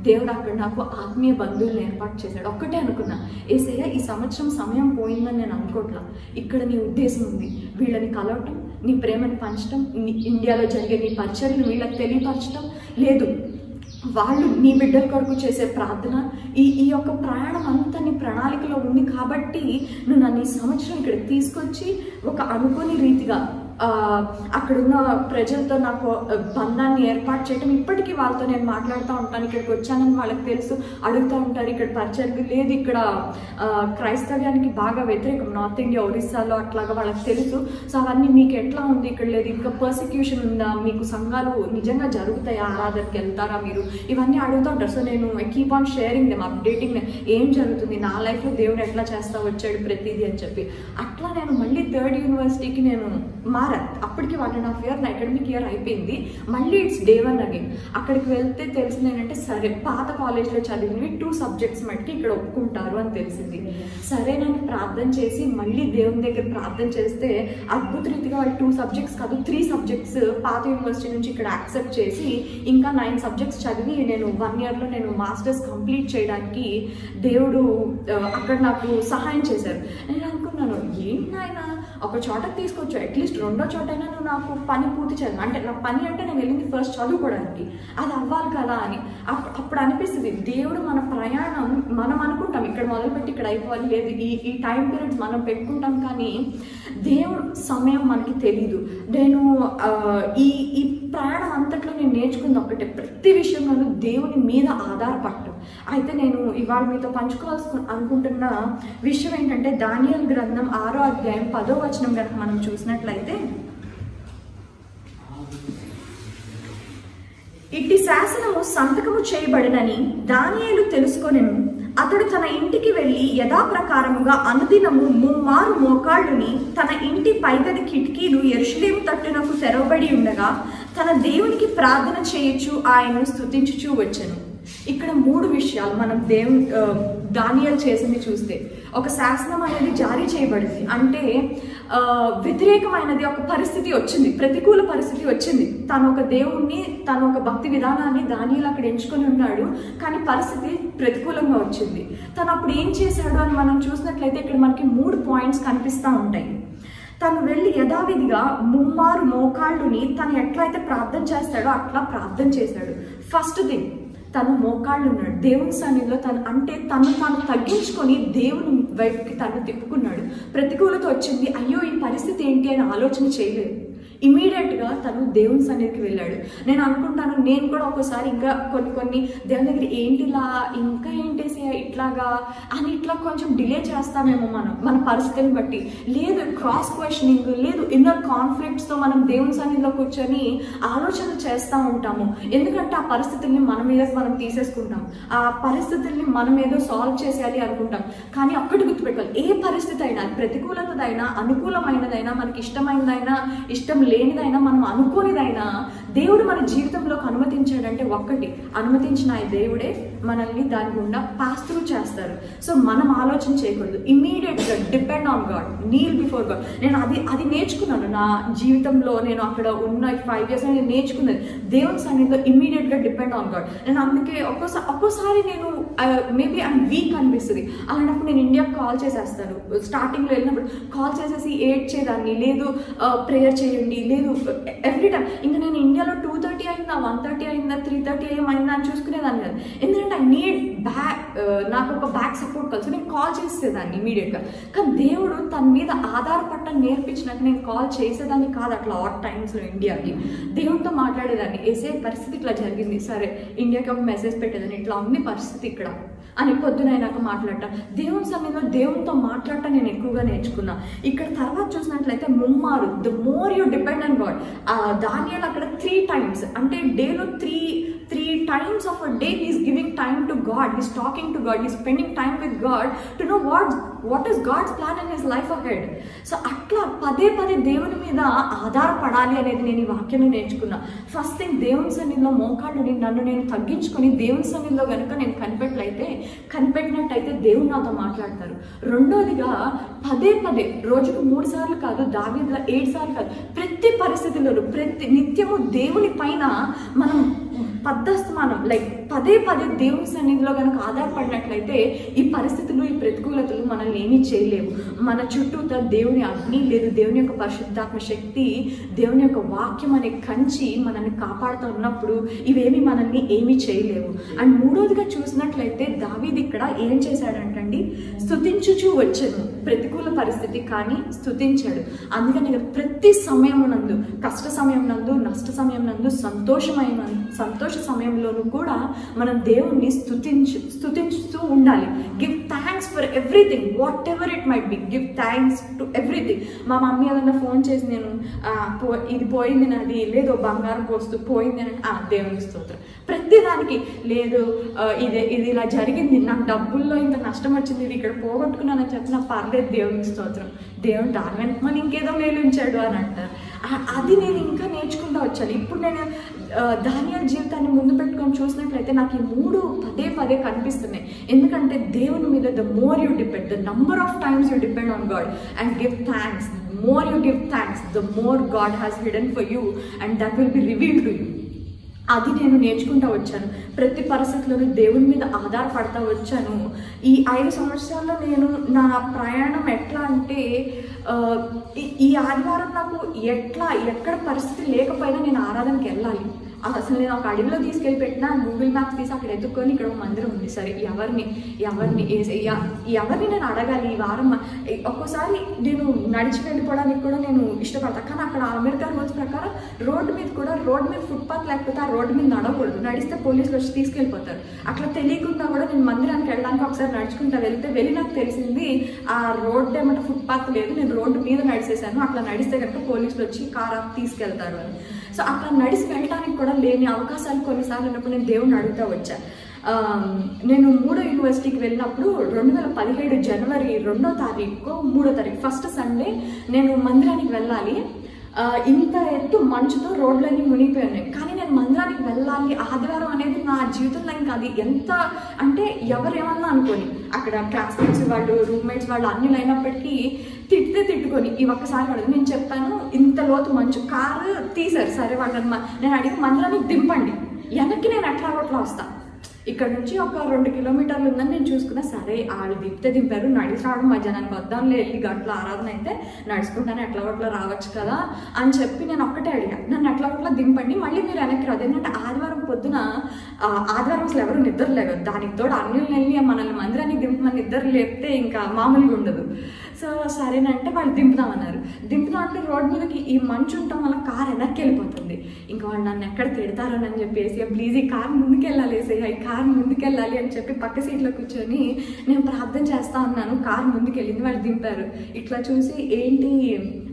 దేవుడు అక్కడ నాకు ఆత్మీయ బంధువులను ఏర్పాటు చేశాడు. ఒక్కటే అనుకున్నా, ఏసయ్య ఈ సంవత్సరం సమయం పోయిందని నేను అనుకోవట్లా, ఇక్కడ నీ ఉద్దేశం ఉంది. వీళ్ళని కలవటం, నీ ప్రేమను పంచడం, ఇండియాలో జరిగే నీ పరిచర్యను వీళ్ళకి తెలియపరచడం, లేదు వాళ్ళు నీ బిడ్డల కొరకు చేసే ప్రార్థన, ఈ యొక్క ప్రయాణం అంతా నీ ప్రణాళికలో ఉంది. కాబట్టి నువ్వు నన్ను ఈ సంవత్సరం ఇక్కడ తీసుకొచ్చి ఒక అనుకోని రీతిగా అక్కడున్న ప్రజలతో నాకు బంధాన్ని ఏర్పాటు చేయడం. ఇప్పటికీ వాళ్ళతో నేను మాట్లాడుతూ ఉంటాను. ఇక్కడికి వచ్చానని వాళ్ళకి తెలుసు, అడుగుతూ ఉంటారు. ఇక్కడ పరిచర్లు లేదు, ఇక్కడ క్రైస్తవ్యానికి బాగా వ్యతిరేకం, నార్త్ ఇండియా ఒరిస్సాలో అట్లాగా వాళ్ళకి తెలుసు. సో అవన్నీ మీకు ఎట్లా ఉంది, ఇక్కడ లేదు, ఇంకా పర్సిక్యూషన్ ఉందా, మీకు సంఘాలు నిజంగా జరుగుతాయా, ఆరాధనకి వెళ్తారా మీరు, ఇవన్నీ అడుగుతూ ఉంటారు. సో నేను keep on sharing them, updating ఏం జరుగుతుంది నా లైఫ్లో, దేవుడు ఎట్లా చేస్తా వచ్చాడు ప్రతిదీ అని చెప్పి. అట్లా నేను మళ్ళీ 3rd యూనివర్సిటీకి నేను అప్పటికి 1.5 year నా అకాడమిక్ ఇయర్ అయిపోయింది. మళ్ళీ ఇట్స్ డే 1 అగైన్. అక్కడికి వెళ్తే తెలిసింది ఏంటంటే సరే పాత కాలేజ్లో చదివినవి 2 subjects మట్టి ఇక్కడ ఒప్పుకుంటారు అని తెలిసింది. సరే నేను ప్రార్థన చేసి మళ్ళీ దేవుని దగ్గర ప్రార్థన చేస్తే అద్భుత రీతిగా వాళ్ళు 2 subjects కాదు 3 subjects పాత యూనివర్సిటీ నుంచి ఇక్కడ యాక్సెప్ట్ చేసి ఇంకా 9 subjects చదివి నేను 1 yearలో నేను మాస్టర్స్ కంప్లీట్ చేయడానికి దేవుడు అక్కడ నాకు సహాయం చేశారు. నేను అనుకున్నాను ఏంటి నాయన ఒక చోటకి తీసుకొచ్చు, అట్లీస్ట్ 2వ చోటైనా నువ్వు నాకు పని పూర్తి చేయాలి. అంటే నా పని అంటే నేను వెళ్ళింది ఫస్ట్ చదువుకోవడానికి, అది అవ్వాలి కదా అని. అప్పుడు అనిపిస్తుంది దేవుడు మన ప్రయాణం మనం అనుకుంటాం ఇక్కడ మొదలుపెట్టి ఇక్కడ అయిపోవాలి, లేదు ఈ టైం పీరియడ్స్ మనం పెట్టుకుంటాం, కానీ దేవుడు సమయం మనకి తెలీదు. నేను ఈ ప్రయాణం అంతట్లో నేను నేర్చుకుంది ఒకటే, ప్రతి విషయంలోనూ దేవుని మీద ఆధారపడటం. అయితే నేను ఇవాళ మీతో పంచుకోవాల్సి అనుకుంటున్న విషయం ఏంటంటే దానియేలు గ్రంథం 6వ అధ్యాయం 10వ వచనం కనుక మనం చూసినట్లయితే, ఇట్టి శాసనము సంతకము చేయబడినని దానియేలు తెలుసుకొనెను. అతడు తన ఇంటికి వెళ్ళి యథాప్రకారముగా అనుదినము 3 మారు మోకాళ్ళుని తన ఇంటి పైగది కిటికీలు యెరూషలేము తట్టునకు తెరవబడి ఉండగా తన దేవునికి ప్రార్థన చేయొచ్చు ఆయనను స్తుతించుచూ వచ్చెను. ఇక్కడ 3 విషయాలు మనం దానియేలు చేసింది చూస్తే, ఒక శాసనం అనేది జారీ చేయబడింది అంటే వ్యతిరేకమైనది ఒక పరిస్థితి వచ్చింది, ప్రతికూల పరిస్థితి వచ్చింది. తను ఒక దేవుణ్ణి, తను ఒక భక్తి విధానాన్ని దానియేలు అక్కడ ఎంచుకొని ఉన్నాడు, కానీ పరిస్థితి ప్రతికూలంగా వచ్చింది. తను అప్పుడు ఏం చేశాడు అని మనం చూసినట్లయితే ఇక్కడ మనకి 3 points కనిపిస్తూ ఉంటాయి. తను వెళ్ళి యథావిధిగా 3 మారు మోకాళ్ళుని తను ఎట్లయితే ప్రార్థన చేస్తాడో అట్లా ప్రార్థన చేశాడు. ఫస్ట్ థింగ్, తను మోకాళ్ళు ఉన్నాడు దేవుని సన్నిధిలో. తను తగ్గించుకొని దేవుని వైపుకి తను తిప్పుకున్నాడు. ప్రతికూలత వచ్చింది, అయ్యో ఈ పరిస్థితి ఏంటి అని ఆలోచన చేయలేదు. ఇమీడియట్గా తను దేవుని సన్నిధికి వెళ్ళాడు. నేను అనుకుంటాను నేను కూడా ఒకసారి ఇంకా కొన్ని దేవుని దగ్గర ఏంటిలా ఇంకా ఏంటేసి ఇట్లాగా అని ఇట్లా కొంచెం డిలే చేస్తామేమో మన పరిస్థితిని బట్టి. లేదు క్రాస్ క్వశ్చనింగ్, లేదు ఇన్నర్ కాన్ఫ్లిక్ట్స్తో మనం దేవుని సన్నిధిలో కూర్చొని ఆలోచన చేస్తూ ఉంటాము. ఎందుకంటే ఆ పరిస్థితుల్ని మన మీద మనం తీసేసుకుంటాం, ఆ పరిస్థితుల్ని మనం ఏదో సాల్వ్ చేసేయాలి అనుకుంటాం. కానీ ఒక్కటి గుర్తుపెట్టుకోవాలి, ఏ పరిస్థితి అయినా ప్రతికూలతదైనా అనుకూలమైనదైనా మనకి ఇష్టమైనదైనా ఇష్టం లేనిదైనా మనం అనుకోనిదైనా దేవుడు మన జీవితంలోకి అనుమతించాడంటే ఒక్కటి, అనుమతించిన ఆ దేవుడే మనల్ని దాని గుండా పాస్ త్రూ చేస్తారు. సో మనం ఆలోచన చేయకూడదు, ఇమ్మీడియట్గా depend on God, kneel before God. నేను అది నేర్చుకున్నాను నా జీవితంలో. నేను అక్కడ ఉన్న 5 years నేను నేర్చుకున్నది దేవుని సన్నిధిలో ఇమ్మీడియట్గా డిపెండ్ ఆన్ గాడ్. నేను అందుకే ఒక్కోసారి నేను మేబీ ఐమ్ వీక్ అనిపిస్తుంది, అలాంటప్పుడు నేను ఇండియాకి కాల్ చేసేస్తాను. స్టార్టింగ్లో వెళ్ళినప్పుడు కాల్ చేసేసి ఏడ్చేదాన్ని, లేదు ప్రేయర్ చేయండి ఏంటి లేదు ఎవ్రీ టైం. ఇంకా నేను ఇండియాలో 2:30 అయిందా, 1:30 అయిందా, 3:30 అయిందా అని చూసుకునేదాన్ని కాదు. ఎందుకంటే ఐ నీడ్ నాకు ఒక బ్యాక్ సపోర్ట్ కలిసి నేను కాల్ చేసేదాన్ని ఇమీడియట్గా. కానీ దేవుడు తన మీద ఆధారపడటం నేర్పించినాక నేను కాల్ చేసేదాన్ని కాదు అట్లా ఆట్ టైమ్స్లో ఇండియాకి. దేవుడితో మాట్లాడేదాన్ని, ఏసే పరిస్థితి ఇట్లా జరిగింది, సరే ఇండియాకి ఒక మెసేజ్ పెట్టేదాన్ని, ఇట్లా ఉంది పరిస్థితి ఇక్కడ అని పొద్దునైనాక మాట్లాడటం. దేవుని సమయంలో దేవునితో మాట్లాడటం నేను ఎక్కువగా నేర్చుకున్నా. ఇక్కడ తర్వాత చూసినట్లయితే ముమ్మారు the more you depend on God. దానియేలు అక్కడ 3 times అంటే డేలో 3 times of a day he's giving time to God, he's talking to God, he's spending time with God to know what is God's plan in his life ahead. So అట్లా పదే దేవుని మీద ఆధారపడాలి అనేది నేను ఈ వాక్యంలో నేర్చుకున్నా. ఫస్ట్ థింగ్, దేవుని సన్నిధిలో మోకాళ్ళని నన్ను నేను తగ్గించుకొని దేవుని సన్నిధిలో కనుక నేను కనిపెట్టినట్టయితే దేవుడు నాతో మాట్లాడతారు. రెండోదిగా పదే రోజుకు 3 సార్లు కాదు, దావీదులో 7 సార్లు కాదు, ప్రతి పరిస్థితుల్లోనూ నిత్యము దేవుని పైన మనం పద్ధస్తమానం పదే దేవుని సన్నిధిలో కనుక ఆధారపడినట్లయితే ఈ పరిస్థితులు, ఈ ప్రతికూలతలు మనల్ని ఏమీ చేయలేవు. మన చుట్టూతో దేవుని అగ్ని లేదు, దేవుని యొక్క పరిశుద్ధాత్మ శక్తి, దేవుని యొక్క వాక్యం అనే కంచి మనల్ని కాపాడుతూ ఉన్నప్పుడు ఇవేమి మనల్ని ఏమీ చేయలేవు. అండ్ మూడోదిగా చూసినట్లయితే దావీదు ఇక్కడ ఏం చేశాడంటండి, స్తుతించుచూ వచ్చాను. ప్రతికూల పరిస్థితి కానీ స్తుతించాడు. అందుకని ప్రతి సమయం నందు, కష్ట సమయం నందు, నష్ట సమయం నందు, సంతోష సమయంలోనూ కూడా మనం దేవుణ్ణి స్తుతించుతూ ఉండాలి. Give thanks for everything, what ever it might be, give thanks to everything. మా మమ్మీ ఏదన్నా ఫోన్ చేసి నేను ఇది పోయింది నాది, లేదో బంగారం పోస్తూ పోయింది అని దేవునికి స్తోత్రం. ప్రతిదానికి లేదు ఇది ఇలా జరిగింది, నాకు డబ్బుల్లో ఇంత నష్టం వచ్చింది, ఇది ఇక్కడ పోగొట్టుకున్నానని చెప్పిన పర్లేదు దేవునికి స్తోత్రం, దేవుడు దాని వెంట మనం ఇంకేదో మేలు ఉంచాడు అని అంటారు. అది నేను ఇంకా నేర్చుకుంటూ వచ్చాను. ఇప్పుడు నేను దానియేలు జీవితాన్ని ముందు పెట్టుకొని చూసినట్లయితే నాకు ఈ 3 పదే కనిపిస్తున్నాయి. ఎందుకంటే దేవుని మీద the more you depend, the number of times you depend on God and give thanks, the more you give thanks, the more God has hidden for you and that will be revealed to you. అది నేను నేర్చుకుంటూ వచ్చాను. ప్రతి పరిస్థితుల్లోనూ దేవుని మీద ఆధారపడతా వచ్చాను. ఈ 5 సంవత్సరాల్లో నేను నా ప్రయాణం ఎట్లా అంటే ఈ ఆదివారం నాకు ఎక్కడ పరిస్థితి లేకపోయినా నేను ఆరాధనకి వెళ్ళాలి. అసలు నేను ఒక అడవిలో తీసుకెళ్ళి పెట్టినా గూగుల్ మ్యాప్స్ తీసి అక్కడ ఎత్తుక్కొని ఇక్కడ ఒక మందిరం ఉంది, సరే ఎవరిని నేను అడగాలి ఈ వారం. ఒక్కోసారి నేను నడిచి వెళ్ళిపోవడానికి కూడా నేను ఇష్టపడతాను. కానీ అక్కడ అమెరికా రూల్స్ ప్రకారం రోడ్డు మీద ఫుట్పాత్ లేకపోతే ఆ రోడ్డు మీద నడవకూడదు, నడిస్తే పోలీసులు వచ్చి తీసుకెళ్ళిపోతారు. అట్లా తెలియకుండా కూడా నేను మందిరానికి వెళ్ళడానికి ఒకసారి నడుచుకుంటా వెళ్ళి నాకు తెలిసింది ఆ రోడ్డు ఏమంటే ఫుట్పాత్ లేదు, నేను రోడ్డు మీద నడిచేసాను, అట్లా నడిస్తే కనుక పోలీసులు వచ్చి కారు తీసుకెళ్తారు అని. సో అట్లా నడిచి వెళ్ళడానికి కూడా లేని అవకాశాలు కొన్నిసార్లు ఉన్నప్పుడు నేను దేవుడిని అడుగుతూ వచ్చాను. నేను 3వ యూనివర్సిటీకి వెళ్ళినప్పుడు 2017 జనవరి 2వ తారీఖు 3వ తారీఖు ఫస్ట్ సండే నేను మందిరానికి వెళ్ళాలి. ఇంత ఎత్తు మంచుతో రోడ్లన్నీ మునిగిపోయాయి. కానీ నేను మందిరానికి వెళ్ళాలి, ఆదివారం అనేది నా జీవితంలో ఇంకా అది ఎంత అంటే ఎవరేమన్నా అనుకోని, అక్కడ క్లాస్మేట్స్ వాళ్ళు, రూమ్మేట్స్ వాళ్ళు అన్ని అయినప్పటికీ తిట్టుకొని ఈ ఒక్కసారి పడదు. నేను చెప్పాను ఇంత లోతు మంచు, కారు తీశారు, సరే వాళ్ళని నేను అడిగి మందిరానికి దింపండి, వెనక్కి నేను అట్లా వస్తాను, ఇక్కడ నుంచి ఒక 2 కిలోమీటర్లు ఉందని నేను చూసుకున్నా. సరే వాళ్ళు దింపారు, నడిచి రావడం మధ్యాహ్నానికి వద్దాంలే, వెళ్ళి గట్ల ఆరాధన అయితే నడుచుకుంటాను, ఎట్లా రావచ్చు కదా అని చెప్పి నేను ఒక్కటే అడిగా, నన్ను ఎట్లా దింపండి, మళ్ళీ మీరు వెనక్కి రాదు. ఎందుకంటే ఆదివారం పొద్దున ఆదివారం అసలు ఎవరు నిద్ర లేవు, దానికి తోడు అన్యులు వెళ్ళి మనల్ని మందిరానికి దింపమని నిద్ర లేపితే ఇంకా మామూలుగా ఉండదు. సో సరేనంటే వాళ్ళు దింపుదామన్నారు. దింపుదామంటే రోడ్డు మీదకి ఈ మంచు ఉండటం వల్ల కారు వెనక్కి వెళ్ళిపోతుంది. ఇంకా వాళ్ళు నన్ను ఎక్కడ తిడతారని చెప్పేసి ప్లీజ్ ఈ కారు ముందుకెళ్ళాలి, ఈ కారు ముందుకెళ్ళాలి అని చెప్పి పక్క సీట్లో కూర్చొని నేను ప్రార్థన చేస్తా ఉన్నాను. కారు ముందుకెళ్ళింది, వాళ్ళు దింపారు. ఇట్లా చూసి ఏంటి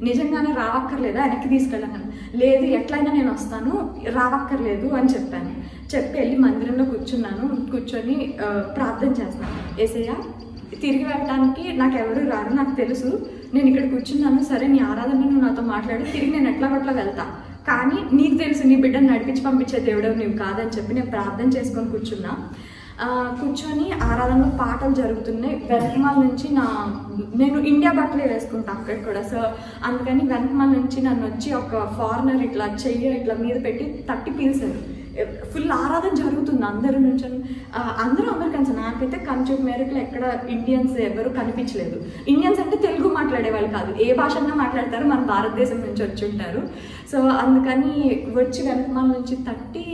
నిజంగానే రావక్కర్లేదా, వెనక్కి తీసుకెళ్ళాను. లేదు ఎట్లయినా నేను వస్తాను, రావక్కర్లేదు అని చెప్పాను. చెప్పి వెళ్ళి మందిరంలో కూర్చొని ప్రార్థన చేస్తాను. యేసయ్య తిరిగి వెళ్ళడానికి నాకు ఎవరు రారు, నాకు తెలుసు, నేను ఇక్కడ కూర్చున్నాను, సరే నీ ఆరాధన నువ్వు నాతో మాట్లాడి తిరిగి నేను ఎట్లా వెళ్తా, కానీ నీకు తెలుసు నీ బిడ్డను నడిపించి పంపించే దేవుడు నువ్వు కాదని చెప్పి నేను ప్రార్థన చేసుకొని కూర్చొని ఆరాధనలో పాటలు జరుగుతున్నాయి. వెనకమాల నుంచి నేను ఇండియా బట్టలే వేసుకుంటాను అక్కడ కూడా. సో అందుకని వెనకమాల నుంచి నన్ను వచ్చి ఒక ఫారినర్ ఇట్లా చెయ్యి ఇట్లా మీద పెట్టి తట్టి పీల్చారు. ఫుల్ ఆరాధన జరుగుతుంది, అందరూ నుంచి అందరూ అమెరికన్స్. నాకైతే కొంచెం మేరకు ఎక్కడ ఇండియన్స్ ఎవరు కనిపించలేదు. ఇండియన్స్ అంటే తెలుగు మాట్లాడేవాళ్ళు కాదు, ఏ భాషన్నా మాట్లాడతారు, మన భారతదేశం నుంచి వచ్చి ఉంటారు. సో అందుకని వచ్చి వెనకమాల నుంచి తట్టి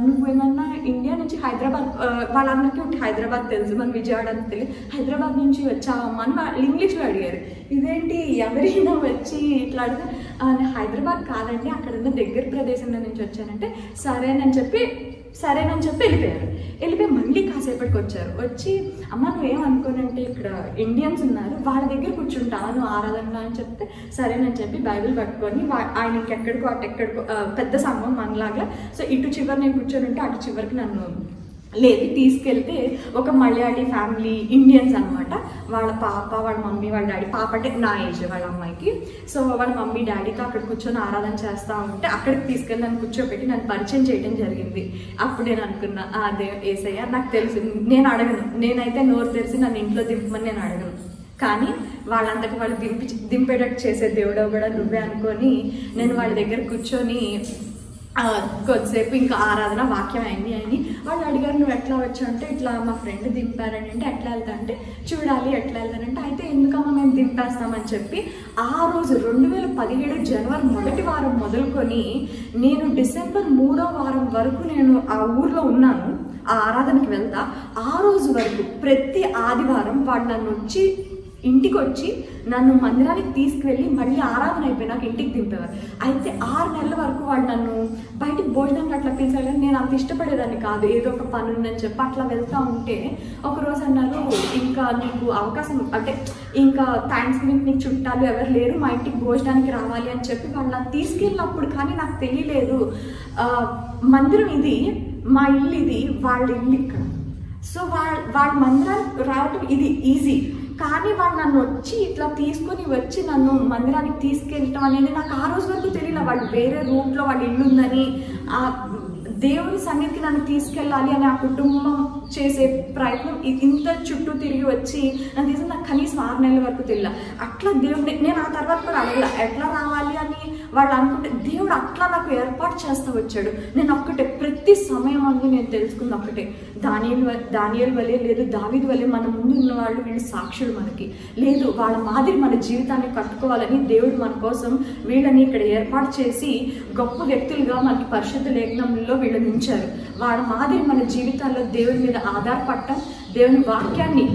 నువ్వేమన్నా ఇండియా నుంచి హైదరాబాద్, వాళ్ళందరికీ ఒకటి హైదరాబాద్ తెలుసు, మన విజయవాడ అని తెలియదు, హైదరాబాద్ నుంచి వచ్చావమ్మా అని వాళ్ళు ఇంగ్లీష్లో అడిగారు. ఇదేంటి ఎవరైనా వచ్చి ఇట్లా అడిగితే హైదరాబాద్ కాదండి, అక్కడ ఉన్న దగ్గర ప్రదేశంలో నుంచి వచ్చానంటే సరేనని చెప్పి వెళ్ళిపోయి మళ్ళీ కాసేపటికి వచ్చారు. వచ్చి అమ్మ నువ్వేమనుకోనంటే ఇక్కడ ఇండియన్స్ ఉన్నారు, వాళ్ళ దగ్గర కూర్చుంటాను ఆరాధనలో అని చెప్తే సరేనని చెప్పి బైబిల్ పట్టుకొని ఆయన ఇంకెక్కడికో అటెక్కడికో పెద్ద సంఘం మనలాగా. సో ఇటు చివరి నేను కూర్చొని ఉంటే అటు చివరికి నన్ను లేదు తీసుకెళ్తే ఒక మలయాళీ ఫ్యామిలీ, ఇండియన్స్ అనమాట, వాళ్ళ పాప, వాళ్ళ మమ్మీ, వాళ్ళ డాడీ, పాప అంటే నా ఏజ్ వాళ్ళ అమ్మాయికి. సో వాళ్ళ మమ్మీ డాడీతో అక్కడ కూర్చొని ఆరాధన చేస్తూ ఉంటే అక్కడికి తీసుకెళ్ళి నన్ను కూర్చోబెట్టి నన్ను పరిచయం చేయడం జరిగింది. అప్పుడు నేను అనుకున్నా అదే యేసయ్య నాకు తెలుసు, నేను అడగను, నేనైతే నోరు తెరిచి నన్ను ఇంట్లో దింపమని నేను అడగను, కానీ వాళ్ళంతటి వాళ్ళు దింపేటట్టు చేసే దేవుడో కూడా నువ్వే అనుకొని నేను వాళ్ళ దగ్గర కూర్చొని కొద్దిసేపు ఇంకా ఆరాధన వాక్యం అయింది అని వాళ్ళు అడిగారు నువ్వు ఎట్లా వచ్చావు అంటే ఇట్లా మా ఫ్రెండ్ దింపారని. అంటే ఎట్లా వెళ్తా అంటే చూడాలి ఎట్లా వెళ్తానంటే అయితే ఎందుకమ్మా మేము దింపేస్తామని చెప్పి ఆ రోజు 2017 జనవరి 1వ వారం మొదలుకొని నేను డిసెంబర్ 3వ వారం వరకు నేను ఆ ఊర్లో ఉన్నాను, ఆ ఆరాధనకి వెళ్తా. ఆ రోజు వరకు ప్రతి ఆదివారం వాళ్ళు నన్ను వచ్చి ఇంటికి వచ్చి నన్ను మందిరానికి తీసుకువెళ్ళి మళ్ళీ ఆరాధన అయిపోయినాక ఇంటికి దింపేవారు. అయితే 6 నెలల వరకు వాళ్ళు నన్ను బయటికి భోజనానికి అట్లా పిలిచారు, కానీ నేను అంత ఇష్టపడేదాన్ని కాదు, ఏదో ఒక పని ఉందని చెప్పి అట్లా వెళ్తూ ఉంటే ఒకరోజు అన్నారు ఇంకా నీకు అవకాశం అంటే ఇంకా థ్యాంక్స్ గివింగ్ నీకు చుట్టాలు ఎవరు లేరు, మా ఇంటికి భోజనానికి రావాలి అని చెప్పి వాళ్ళు నాకు తీసుకెళ్ళినప్పుడు కానీ నాకు తెలియలేదు మందిరం ఇది, మా ఇల్లు ఇది, వాళ్ళ ఇల్లు ఇక్కడ. సో వాళ్ళ మందిరానికి రావటం ఇది ఈజీ, కానీ వాళ్ళు నన్ను వచ్చి ఇట్లా తీసుకొని వచ్చి నన్ను మందిరానికి తీసుకెళ్ళటం అనేది నాకు ఆ రోజు వరకు తెలియదు. వాళ్ళు వేరే రూట్లో వాళ్ళ ఇల్లు ఉందని, ఆ దేవుని సన్నిధికి నన్ను తీసుకెళ్ళాలి అని ఆ కుటుంబం చేసే ప్రయత్నం ఇంత చుట్టూ తిరిగి వచ్చి నన్ను తీసుకుని నాకు కనీసం 6 నెలల వరకు తెలియదు. అట్లా దేవుడిని నేను ఆ తర్వాత కూడా అడగల ఎట్లా రావాలి అని వాళ్ళు అనుకుంటే దేవుడు అట్లా నాకు ఏర్పాటు చేస్తూ వచ్చాడు. నేను ఒక్కటే ప్రతి సమయం అందు నేను తెలుసుకుంది ఒక్కటే, దానియేలు వలె లేదు దావీదు వలె మన ముందు ఉన్న వాళ్ళు వీళ్ళు సాక్షులు మనకి లేదు, వాళ్ళ మాదిరి మన జీవితాన్ని కట్టుకోవాలని దేవుడు మన కోసం వీళ్ళని ఇక్కడ ఏర్పాటు చేసి గొప్ప వ్యక్తులుగా మనకి పరిశుద్ధ లేఖనంలో వీళ్ళని ఉంచారు. వాళ్ళ మాదిరి మన జీవితాల్లో దేవుడి మీద ఆధారపడటం, దేవుని వాక్యాన్ని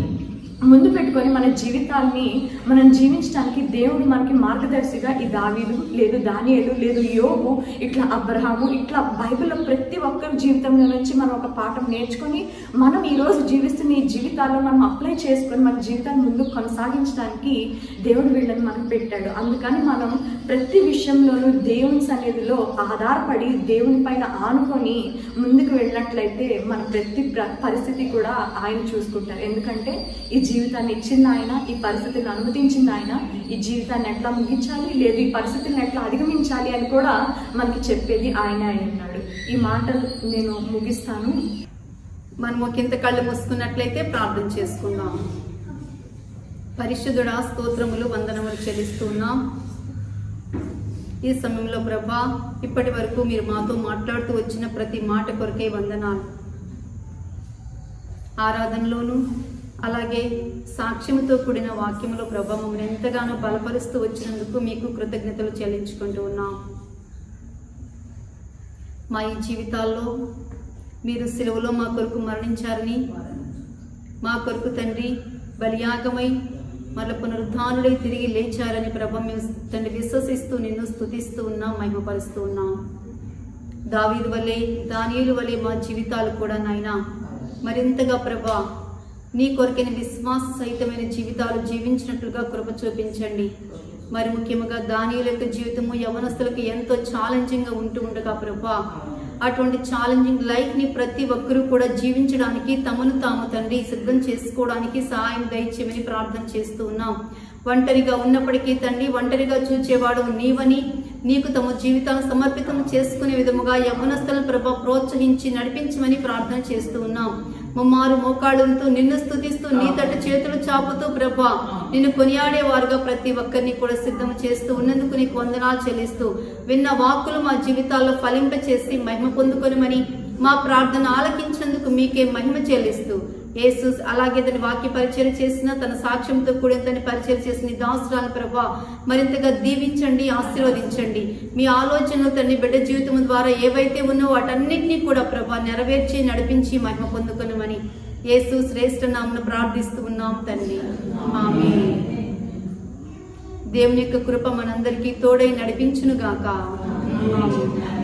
ముందు పెట్టుకొని మన జీవితాన్ని మనం జీవించడానికి దేవుడు మనకి మార్గదర్శిగా ఈ దావీదు లేదు దానియేలు లేదు యోబు ఇట్లా అబ్రహాము ఇట్లా బైబిల్లో ప్రతి ఒక్కరి జీవితంలో నుంచి మనం ఒక పాఠం నేర్చుకొని మనం ఈరోజు జీవిస్తున్న ఈ జీవితాల్లో మనం అప్లై చేసుకొని మన జీవితాన్ని ముందుకు కొనసాగించడానికి దేవుడు వీళ్ళని మనకు పెట్టాడు. అందుకని మనం ప్రతి విషయంలోనూ దేవుని సన్నిధిలో ఆధారపడి దేవుని పైన ఆనుకొని ముందుకు వెళ్ళినట్లయితే మన ప్రతి పరిస్థితి కూడా ఆయన చూసుకుంటారు. ఎందుకంటే ఈ జీవితాన్ని ఇచ్చింది ఆయన, ఈ పరిస్థితిని అనుమతించింది ఆయన, ఈ జీవితాన్ని ఎట్లా ముగించాలి లేదు ఈ పరిస్థితిని ఎట్లా అధిగమించాలి అని కూడా మనకి చెప్పేది ఆయన అయి ఉన్నాడు. ఈ మాటలు నేను ముగిస్తాను. మనం ఒకంత కళ్ళు మూసుకున్నట్లయితే ప్రార్థన చేసుకుందాం. పరిశుద్ధుడా స్తోత్రములు వందనములు చెల్లిస్తున్నాం. ఈ సమయంలో ప్రభా ఇప్పటి వరకు మీరు మాతో మాట్లాడుతూ వచ్చిన ప్రతి మాట కొరకే వందనాలు. ఆరాధనలోను అలాగే సాక్ష్యంతో కూడిన వాక్యంలో ప్రభా మమ్మల్ని ఎంతగానో బలపరుస్తూ వచ్చినందుకు మీకు కృతజ్ఞతలు చెల్లించుకుంటూ ఉన్నాం. మా ఈ జీవితాల్లో మీరు సిలువలో మా కొరకు మరణించారని, మా కొరకు తండ్రి బలియాగమై మళ్ళీ పునరుద్ధానుడై తిరిగి లేచారని ప్రభా మేము తండ్రి విశ్వసిస్తూ నిన్ను స్తుతిస్తూ ఉన్నాం, మహిమపరుస్తూ ఉన్నాం. దావీదు వలె దానియేలు వలె మా జీవితాలు కూడా నాయనా మరింతగా ప్రభా నీ కొరకైన విశ్వాస సహితమైన జీవితాలు జీవించినట్లుగా కృప చూపించండి. మరి ముఖ్యంగా దానియేలు యొక్క జీవితము యవనస్తులకు ఎంతో ఛాలెంజింగ్గా ఉంటూ ఉండగా ప్రభా అటువంటి ఛాలెంజింగ్ లైఫ్ని ప్రతి ఒక్కరూ కూడా జీవించడానికి తమను తాము తండ్రి సిద్ధం చేసుకోవడానికి సహాయం దయచేయమని ప్రార్థన చేస్తూ ఉన్నాం. ఒంటరిగా ఉన్నప్పటికీ తండ్రి ఒంటరిగా చూచేవాడు నీవని, నీకు తమ జీవితాలను సమర్పితం చేసుకునే విధముగా యవ్వనస్తులను ప్రభా ప్రోత్సహించి నడిపించమని ప్రార్థన చేస్తూ ఉన్నాం. ముమ్మారు మోకాళ్ళుతో నిన్ను స్తుతిస్తూ నీ తట్టు చేతులు చాపుతూ ప్రభా నిన్ను కొనియాడేవారుగా ప్రతి ఒక్కరిని కూడా సిద్ధం చేస్తూ ఉన్నందుకు నీకు వందనాలు చెల్లిస్తూ విన్న వాక్కులు మా జీవితాల్లో ఫలింపచేసి మహిమ పొందుకొనమని మా ప్రార్థన ఆలకించేందుకు మీకే మహిమ చెల్లిస్తూ యేసు అలాగే తన వాక్య పరిచయం చేసిన తన సాక్ష్యంతో కూడిన తన పరిచయం చేసిన దాసురాలు ప్రభా మరింతగా దీవించండి, ఆశీర్వదించండి. మీ ఆలోచనలు తన బిడ్డ జీవితం ద్వారా ఏవైతే ఉన్నో వాటన్నిటినీ కూడా ప్రభా నెరవేర్చి నడిపించి మహిమ పొందుకొనమని యేసు శ్రేష్ఠ నామమున ప్రార్థిస్తూ ఉన్నాం తండ్రి. ఆమేన్. దేవుని యొక్క కృప మనందరికీ తోడై నడిపించును గాక. ఆమేన్.